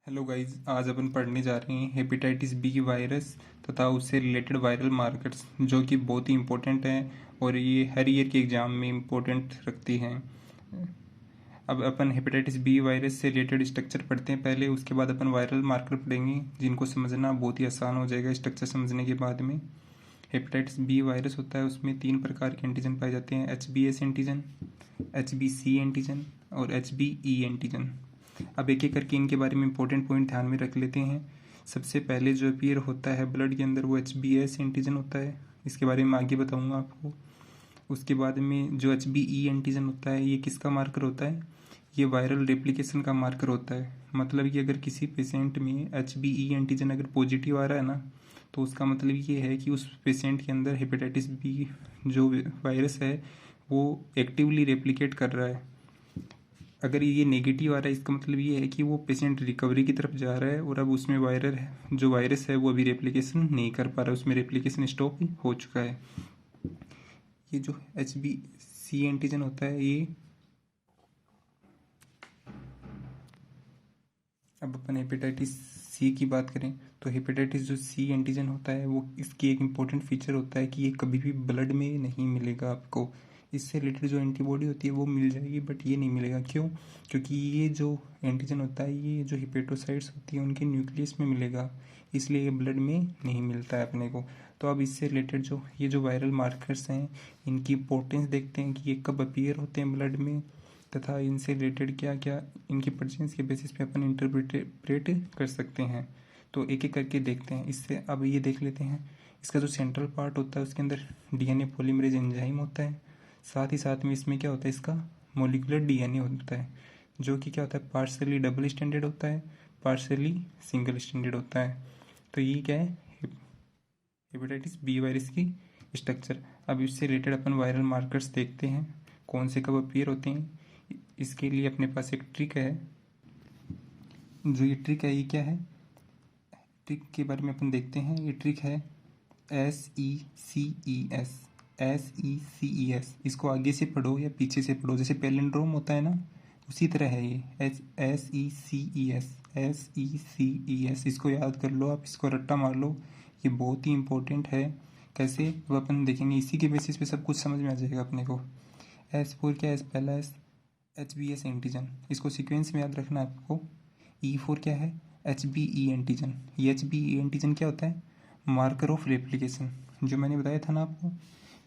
Hello guys, आज अपन पढ़ने जा रहे हैं हेपेटाइटिस बी वायरस तथा उससे रिलेटेड वायरल मार्कर्स, जो कि बहुत ही इम्पोर्टेंट हैं और ये हर ईयर के एग्ज़ाम में इम्पोर्टेंट रखती हैं। अब अपन हेपेटाइटिस बी वायरस से रिलेटेड स्ट्रक्चर पढ़ते हैं पहले, उसके बाद अपन वायरल मार्कर पढ़ेंगे जिनको समझना बहुत ही आसान हो जाएगा स्ट्रक्चर समझने के बाद में। हेपेटाइटिस बी वायरस होता है, उसमें 3 प्रकार के एंटीजन पाए जाते हैं: HbS एंटीजन, HbC एंटीजन और HbE एंटीजन। अब एक एक करके इनके बारे में इंपॉर्टेंट पॉइंट ध्यान में रख लेते हैं। सबसे पहले जो अपीयर होता है ब्लड के अंदर वो HbS एंटीजन होता है, इसके बारे में आगे बताऊंगा आपको। उसके बाद में जो HbE एंटीजन होता है, ये किसका मार्कर होता है? ये वायरल रेप्लिकेशन का मार्कर होता है। मतलब कि अगर किसी पेशेंट में HbE एंटीजन अगर पॉजिटिव आ रहा है ना, तो उसका मतलब ये है कि उस पेशेंट के अंदर हेपेटाइटिस बी जो वायरस है वो एक्टिवली रेप्लिकेट कर रहा है। अगर ये नेगेटिव आ रहा है, इसका मतलब ये है कि वो पेशेंट रिकवरी की तरफ जा रहा है और अब उसमें वायरस है वो अभी रेप्लिकेशन नहीं कर पा रहा है, उसमें रेप्लिकेशन स्टॉप हो चुका है। ये जो HbC एंटीजन होता है, ये अब अपन हेपेटाइटिस सी की बात करें तो हेपेटाइटिस जो सी एंटीजन होता है वो इसकी एक इम्पोर्टेंट फीचर होता है कि ये कभी भी ब्लड में नहीं मिलेगा आपको। इससे रिलेटेड जो एंटीबॉडी होती है वो मिल जाएगी, बट ये नहीं मिलेगा। क्यों? क्योंकि ये जो एंटीजन होता है ये जो हिपेटोसाइट्स होती है उनके न्यूक्लियस में मिलेगा, इसलिए ये ब्लड में नहीं मिलता है अपने को। तो अब इससे रिलेटेड जो वायरल मार्कर्स हैं, इनकी इंपॉर्टेंस देखते हैं कि ये कब अपीयर होते हैं ब्लड में, तथा इनसे रिलेटेड क्या क्या इनकी प्रेजेंस के बेसिस पे अपन इंटरप्रेट कर सकते हैं। तो एक एक करके देखते हैं। इससे अब ये देख लेते हैं, इसका जो सेंट्रल पार्ट होता है उसके अंदर DNA पॉलीमरेज एंजाइम होता है। साथ ही साथ में इसमें क्या होता है, इसका मोलिकुलर DNA होता है, जो कि क्या होता है, पार्शियली डबल स्टैंडर्ड होता है, पार्शियली सिंगल स्टैंडर्ड होता है। तो ये क्या है, हेपेटाइटिस बी वायरस की स्ट्रक्चर। अब इससे रिलेटेड अपन वायरल मार्कर्स देखते हैं कौन से कब अपीयर होते हैं। इसके लिए अपने पास एक ट्रिक है। जो ये ट्रिक है, ये क्या है, ट्रिक के बारे में अपन देखते हैं। ये ट्रिक है SECES। SECES, इसको आगे से पढ़ो या पीछे से पढ़ो, जैसे पैलिंड्रोम होता है ना, उसी तरह है ये। SECES, SECES, इसको याद कर लो आप, इसको रट्टा मार लो, ये बहुत ही इंपॉर्टेंट है। कैसे, अब अपन देखेंगे, इसी के बेसिस पे सब कुछ समझ में आ जाएगा अपने को। S4 क्या है, पहला है HbS एंटीजन, इसको सीक्वेंस में याद रखना है आपको। E4 क्या है, HbE एंटीजन। ये HbE एंटीजन क्या होता है, मार्कर ऑफ रेप्लिकेशन। जो मैंने बताया था ना आपको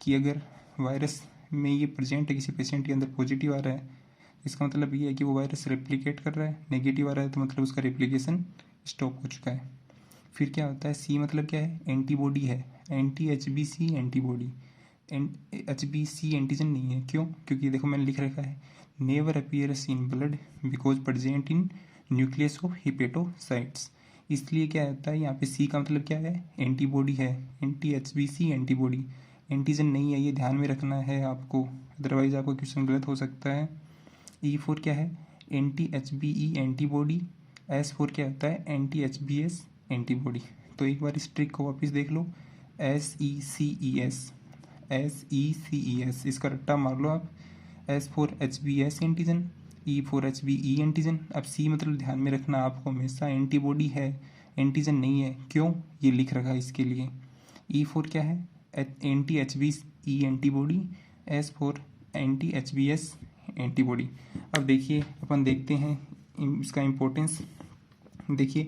कि अगर वायरस में ये प्रेजेंट है, किसी पेशेंट के अंदर पॉजिटिव आ रहा है, इसका मतलब ये है कि वो वायरस रेप्लिकेट कर रहा है। नेगेटिव आ रहा है तो मतलब उसका रेप्लिकेशन स्टॉप हो चुका है। फिर क्या होता है, सी मतलब क्या है, एंटीबॉडी है, HbC एंटीबॉडी। HbC एंटीजन नहीं है। क्यों? क्योंकि देखो मैंने लिख रखा है never appears in blood because present in nucleus of hepatocytes. इसलिए क्या होता है, यहाँ पे सी का मतलब क्या है, एंटीबॉडी है, HbC एंटीबॉडी। एंटीजन नहीं है, ये ध्यान में रखना है आपको, अदरवाइज आपको क्वेश्चन गलत हो सकता है। E4 क्या है, HbE एंटीबॉडी। S4 क्या होता है, HbS एंटीबॉडी। तो एक बार इस ट्रिक को वापस देख लो, SECES, SECES, इसका रट्टा मार लो आप। S4 HbS antigen, E4 HbE antigen. अब C मतलब ध्यान में रखना आपको हमेशा, एंटीबॉडी है, एंटीजन नहीं है। क्यों? ये लिख रखा है इसके लिए। E4 क्या है, HbE antibody. S4 HbS antibody. अब देखिए, अपन देखते हैं इसका इम्पोर्टेंस। देखिए,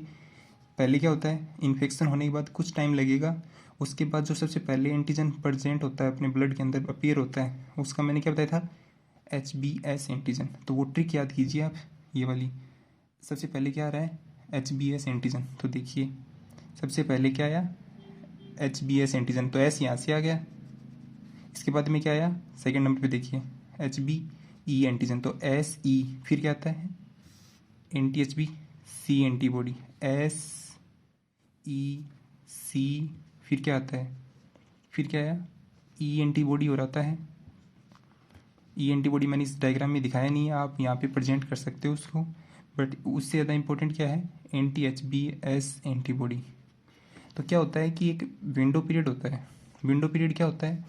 पहले क्या होता है, इन्फेक्शन होने के बाद कुछ टाइम लगेगा, उसके बाद जो सबसे पहले एंटीजन प्रेजेंट होता है अपने ब्लड के अंदर अपीयर होता है, उसका मैंने क्या बताया था, HbS एंटीजन। तो वो ट्रिक याद कीजिए आप, ये वाली। सबसे पहले क्या आ रहा है, HbS एंटीजन। तो देखिए सबसे पहले क्या आया, HbS एंटीजन, तो S यहाँ से आ गया। इसके बाद में क्या आया, सेकेंड नंबर पे देखिए HbE एंटीजन, तो SE। फिर क्या आता है, HbC एंटीबॉडी, SEC। फिर क्या आता है, फिर क्या आया, E एंटीबॉडी और आता है। E एंटीबॉडी मैंने इस डायग्राम में दिखाया नहीं है, आप यहाँ पे प्रेजेंट कर सकते हो उसको, बट उससे ज़्यादा इंपॉर्टेंट क्या है, HbS एंटीबॉडी। तो क्या होता है कि एक विंडो पीरियड होता है। विंडो पीरियड क्या होता है,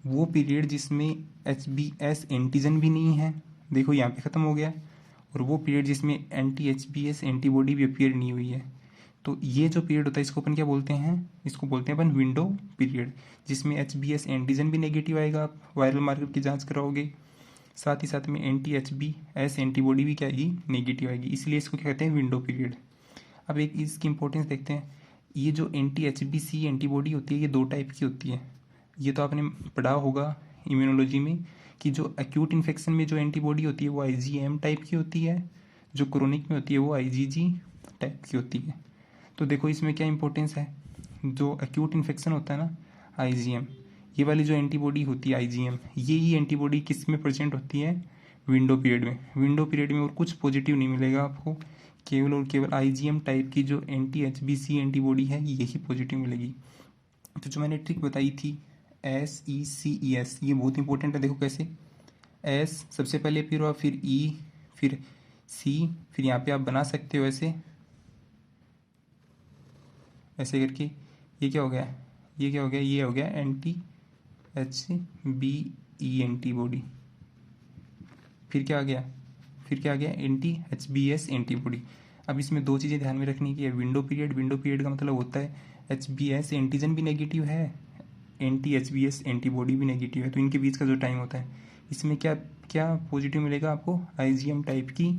वो पीरियड जिसमें HbS एंटीजन भी नहीं है, देखो यहाँ पे ख़त्म हो गया, और वो पीरियड जिसमें एंटी HBS एंटीबॉडी भी अपीयर नहीं हुई है। तो ये जो पीरियड होता है इसको अपन क्या बोलते हैं, इसको बोलते हैं अपन विंडो पीरियड, जिसमें HBS एंटीजन भी नेगेटिव आएगा, आप वायरल मार्कर की जांच कराओगे, साथ ही साथ में एंटी HBS एंटीबॉडी भी क्या आएगी, नेगेटिव आएगी, इसलिए इसको क्या कहते हैं, विंडो पीरियड। अब एक इसकी इंपॉर्टेंस देखते हैं। ये जो एंटी HBC एंटीबॉडी होती है ये 2 टाइप की होती है। ये तो आपने पढ़ा होगा इम्यूनोलॉजी में कि जो एक्यूट इन्फेक्शन में जो एंटीबॉडी होती है वो IgM टाइप की होती है, जो क्रोनिक में होती है वो IgG टाइप की होती है। तो देखो इसमें क्या इंपॉर्टेंस है, जो एक्यूट इन्फेक्शन होता है ना IgM, ये वाली जो एंटीबॉडी होती है IgM, ये ही एंटीबॉडी किस में प्रेजेंट होती है, विंडो पीरियड में। विंडो पीरियड में और कुछ पॉजिटिव नहीं मिलेगा आपको, केवल और केवल IgM टाइप की जो एंटी HBC एंटीबॉडी है यही पॉजिटिव मिलेगी। तो जो मैंने ट्रिक बताई थी SECES, ये बहुत इंपॉर्टेंट है। देखो कैसे, S सबसे पहले फिर और फिर E फिर C, फिर यहाँ पे आप बना सकते हो ऐसे ऐसे करके, ये क्या हो गया, ये क्या हो गया, ये हो गया एंटी HBE एंटीबॉडी, फिर क्या आ गया, फिर क्या आ गया, एंटी HBS एंटीबॉडी। अब इसमें 2 चीज़ें ध्यान में रखने की है। विंडो पीरियड का मतलब होता है HBS एंटीजन भी नेगेटिव है, एंटी HBS एंटीबॉडी भी नेगेटिव है, तो इनके बीच का जो टाइम होता है इसमें क्या क्या पॉजिटिव मिलेगा आपको, IgM टाइप की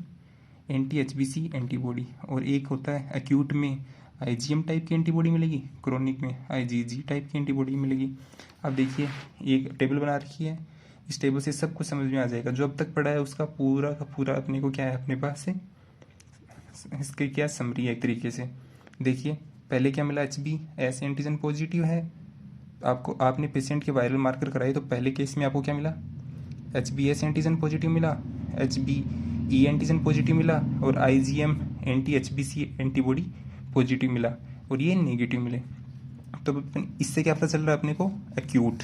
एंटी HBC एंटीबॉडी, और एक होता है एक्यूट में IgM टाइप की एंटीबॉडी मिलेगी, क्रोनिक में IgG टाइप की एंटीबॉडी मिलेगी। अब देखिए एक टेबल बना रखी है, इस टेबल से सब कुछ समझ में आ जाएगा, जो अब तक पढ़ा है उसका पूरा का पूरा अपने को क्या है अपने पास से, इसकी क्या समरी है एक तरीके से। देखिए पहले क्या मिला, HBS एंटीजन पॉजिटिव है, आपको आपने पेशेंट के वायरल मार्कर कराए तो पहले केस में आपको क्या मिला, HBS एंटीजन पॉजिटिव मिला, HBE एंटीजन पॉजिटिव मिला, और IgM anti HBC antibody positive मिला, और ये नेगेटिव मिले। तो इससे क्या पता चल रहा है अपने को, एक्यूट।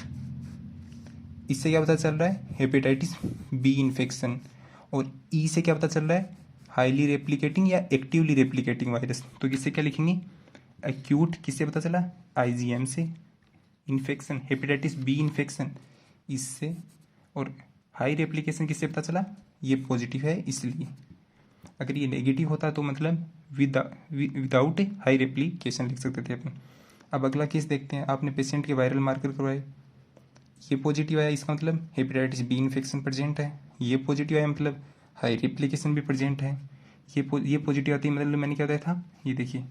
इससे क्या पता चल रहा है, हेपेटाइटिस B इन्फेक्शन। और E से क्या पता चल रहा है, हाईली रेप्लिकेटिंग या एक्टिवली रेप्लिकेटिंग वायरस। तो किससे क्या लिखेंगे, एक्यूट किससे पता चला, IgM से इन्फेक्शन, हेपेटाइटिस B इन्फेक्शन इससे, और हाई रेप्लिकेशन किससे पता चला, ये पॉजिटिव है इसलिए। अगर ये नेगेटिव होता तो मतलब विदाउट हाई रेप्लिकेशन लिख सकते थे अपन। अब अगला केस देखते हैं, आपने पेशेंट के वायरल मार्कर करवाए, ये पॉजिटिव आया, इसका मतलब हेपेटाइटिस B इन्फेक्शन प्रेजेंट है। ये पॉजिटिव आया मतलब हाई रेप्लिकेशन भी प्रेजेंट है। ये पॉजिटिव आती है मतलब मैंने क्या बताया था, ये देखिए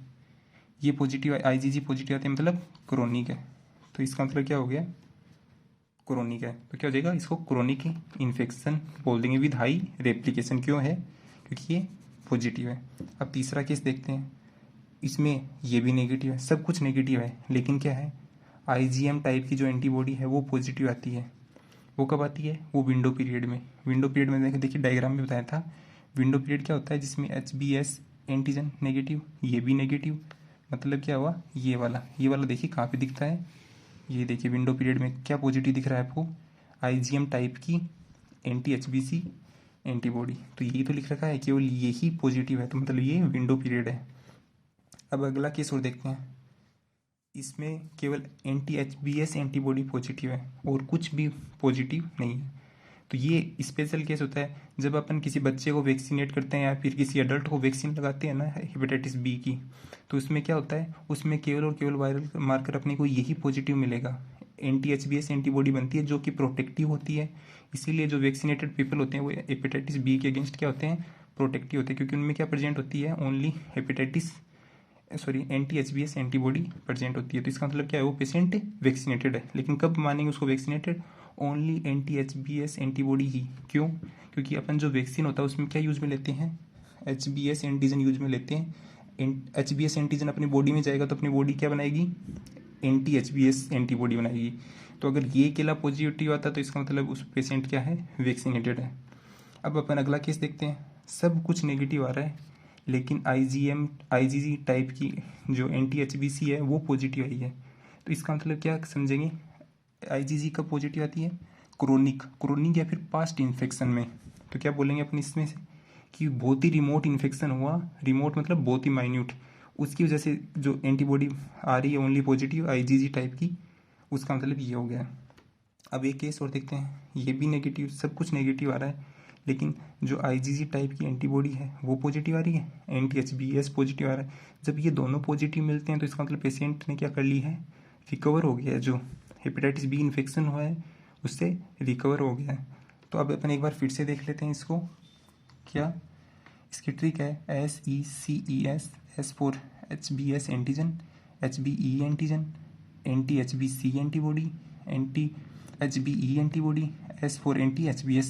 ये पॉजिटिव IgG पॉजिटिव आती है मतलब क्रोनिक है, तो इसका मतलब क्या हो गया, क्रोनिक है। तो क्या हो जाएगा, इसको क्रोनिक इन्फेक्शन बोल देंगे विद हाई रेप्लिकेशन। क्यों है, क्योंकि ये पॉजिटिव है। अब तीसरा केस देखते हैं, इसमें ये भी नेगेटिव है, सब कुछ नेगेटिव है, लेकिन क्या है IgM टाइप की जो एंटीबॉडी है वो पॉजिटिव आती है। वो कब आती है, वो विंडो पीरियड में। विंडो पीरियड में देखिए डायग्राम में बताया था, विंडो पीरियड क्या होता है, जिसमें HBS एंटीजन नेगेटिव, ये भी नेगेटिव, मतलब क्या हुआ, ये वाला देखिए कहाँ पे दिखता है, ये देखिए विंडो पीरियड में क्या पॉजिटिव दिख रहा है आपको, IgM टाइप की एंटी HBC एंटीबॉडी। तो यही तो लिख रखा है, केवल यही पॉजिटिव है, तो मतलब ये विंडो पीरियड है। अब अगला केस और देखते हैं, इसमें केवल एंटी HBS एंटीबॉडी पॉजिटिव है और कुछ भी पॉजिटिव नहीं है। तो ये स्पेशल केस होता है जब अपन किसी बच्चे को वैक्सीनेट करते हैं या फिर किसी एडल्ट को वैक्सीन लगाते हैं ना हेपेटाइटिस B की, तो उसमें क्या होता है, उसमें केवल और केवल वायरल मार्कर अपने को यही पॉजिटिव मिलेगा। एंटी HBS एंटीबॉडी बनती है जो कि प्रोटेक्टिव होती है, इसीलिए जो वैक्सीनेटेड पीपल होते हैं वो हेपेटाइटिस B के अगेंस्ट क्या होते हैं, प्रोटेक्टिव होते हैं, क्योंकि उनमें क्या प्रेजेंट होती है, only anti HBS antibody present होती है। तो इसका मतलब क्या है, वो पेशेंट वैक्सीनेटेड है। लेकिन कब मानेंगे उसको vaccinated, only anti HBS antibody ही। क्यों, क्योंकि अपन जो वैक्सीन होता है उसमें क्या यूज में लेते हैं, HBS एंटीजन यूज में लेते हैं। HBS एंटीजन अपनी बॉडी में जाएगा तो अपनी बॉडी क्या बनाएगी, एंटी HBS एंटीबॉडी बनाएगी। तो अगर ये अकेला पॉजिटिव आता तो इसका मतलब उस पेशेंट क्या है, वैक्सीनेटेड है। अब अपन अगला केस देखते हैं, सब कुछ नेगेटिव आ रहा है लेकिन IgG टाइप की जो एंटी HBC है वो पॉजिटिव आई है। तो इसका मतलब क्या समझेंगे, IgG कब पॉजिटिव आती है, क्रोनिक या फिर पास्ट इन्फेक्शन में। तो क्या बोलेंगे अपन इसमें से कि बहुत ही रिमोट इन्फेक्शन हुआ, रिमोट मतलब बहुत ही माइन्यूट, उसकी वजह से जो एंटीबॉडी आ रही है ओनली पॉजिटिव IgG टाइप की, उसका मतलब ये हो गया। अब एक केस और देखते हैं, ये भी नेगेटिव, सब कुछ नेगेटिव आ रहा है लेकिन जो IgG टाइप की एंटीबॉडी है वो पॉजिटिव आ रही है, anti-HBs पॉजिटिव आ रहा है। जब ये दोनों पॉजिटिव मिलते हैं तो इसका मतलब पेशेंट ने क्या कर ली है, रिकवर हो गया है, जो हेपेटाइटिस बी इन्फेक्शन हुआ है उससे रिकवर हो गया है। तो अब अपन एक बार फिर से देख लेते हैं इसको, क्या इसकी ट्रिक है, SECES, S for HBs antigen, HBE antigen, anti-HBC antibody, anti-HBE antibody, S for anti-HBs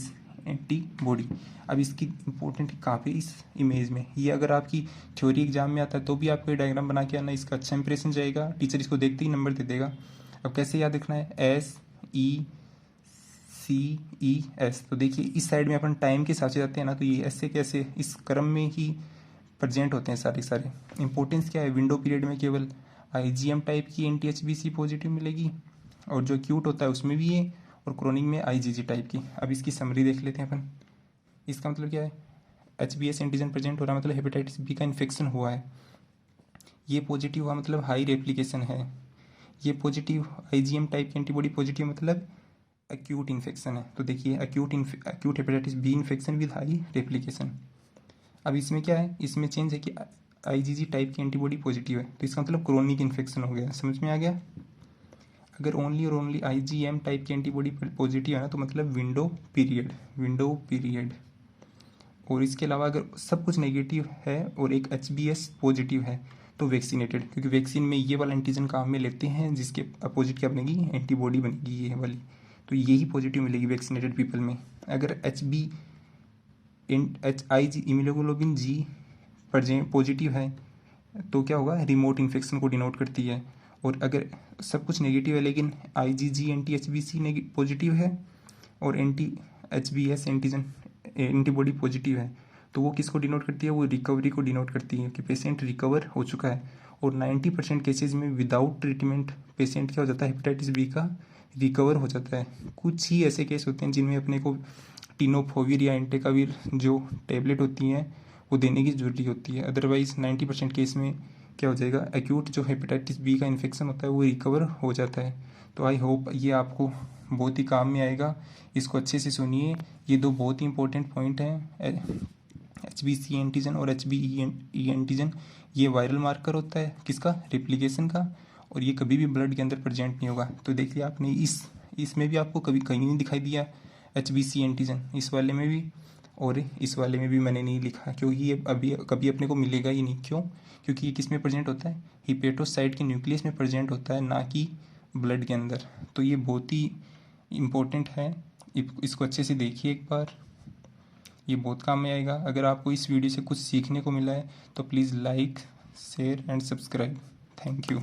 antibody. अब इसकी इंपॉर्टेंट कहाँ पे, इस इमेज में। ये अगर आपकी थ्योरी एग्जाम में आता है तो भी आपको ये डायग्राम बना के आना, इसका अच्छा इंप्रेशन जाएगा, टीचर इसको देखते ही नंबर दे देगा। अब कैसे याद रखना है, SECES। तो देखिए इस साइड में अपन टाइम के हिसाब से जाते हैं ना, तो ये ऐसे कैसे इस क्रम में ही प्रेजेंट होते हैं सारे। इंपॉर्टेंस क्या है, विंडो पीरियड में केवल IgM टाइप की anti-HBC पॉजिटिव मिलेगी, और जो एक्यूट होता है उसमें भी ये, और क्रोनिक में IgG टाइप की। अब इसकी समरी देख लेते हैं अपन। इसका मतलब क्या है, HBs एंटीजन प्रेजेंट हो रहा है मतलब हेपेटाइटिस बी का इन्फेक्शन हुआ है। ये पॉजिटिव हुआ मतलब हाई रेप्लिकेशन है। ये पॉजिटिव IgM टाइप की एंटीबॉडी पॉजिटिव मतलब एक्यूट इन्फेक्शन है। तो देखिए acute hepatitis B infection with high replication. अब इसमें क्या है, इसमें चेंज है कि IgG टाइप की एंटीबॉडी पॉजिटिव है, तो इसका मतलब क्रोनिक इन्फेक्शन हो गया। समझ में आ गया। अगर ओनली और ओनली IgM टाइप की एंटीबॉडी पॉजिटिव है ना, तो मतलब विंडो पीरियड। और इसके अलावा अगर सब कुछ नेगेटिव है और एक HBs पॉजिटिव है तो वैक्सीनेटेड, क्योंकि वैक्सीन में ये वाला एंटीजन काम में लेते हैं जिसके अपोजिट क्या बनेगी, एंटीबॉडी बनेगी ये वाली। तो यही पॉजिटिव मिलेगी वैक्सीनेटेड पीपल में। अगर IG इम्यूनोग्लोबिन G पॉजिटिव है तो क्या होगा, रिमोट इन्फेक्शन को डिनोट करती है। और अगर सब कुछ नेगेटिव है लेकिन IgG anti-HBC पॉजिटिव है और anti-HBs एंटीजन एंटीबॉडी पॉजिटिव है, तो वो किसको डिनोट करती है, वो रिकवरी को डिनोट करती है कि पेशेंट रिकवर हो चुका है। और 90% केसेज में विदाउट ट्रीटमेंट पेशेंट क्या हो जाता है, हेपेटाइटिस बी का रिकवर हो जाता है। कुछ ही ऐसे केस होते हैं जिनमें अपने को टिनोफोविर या एंटेकाविर जो टेबलेट होती हैं वो देने की ज़रूरत होती है। अदरवाइज 90% केस में क्या हो जाएगा, एक्यूट जो हेपेटाइटिस बी का इन्फेक्शन होता है वो रिकवर हो जाता है। तो आई होप ये आपको बहुत ही काम में आएगा, इसको अच्छे से सुनिए। ये दो बहुत ही इंपॉर्टेंट पॉइंट हैं, HBC एंटीजन और HBE एंटीजन। ये वायरल मार्कर होता है किसका, रेप्लिकेशन का, और ये कभी भी ब्लड के अंदर प्रेजेंट नहीं होगा। तो देखिए आपने इसमें भी आपको कभी कहीं नहीं दिखाई दिया HBC एंटीजन, इस वाले में भी और इस वाले में भी मैंने नहीं लिखा, क्योंकि ये अभी कभी अपने को मिलेगा ही नहीं। क्यों, क्योंकि ये किस में प्रेजेंट होता है, हिपेटोसाइट के न्यूक्लियस में प्रेजेंट होता है, ना कि ब्लड के अंदर। तो ये बहुत ही इम्पोर्टेंट है, इसको अच्छे से देखिए एक बार, ये बहुत काम में आएगा। अगर आपको इस वीडियो से कुछ सीखने को मिला है तो please like, share and subscribe. Thank you.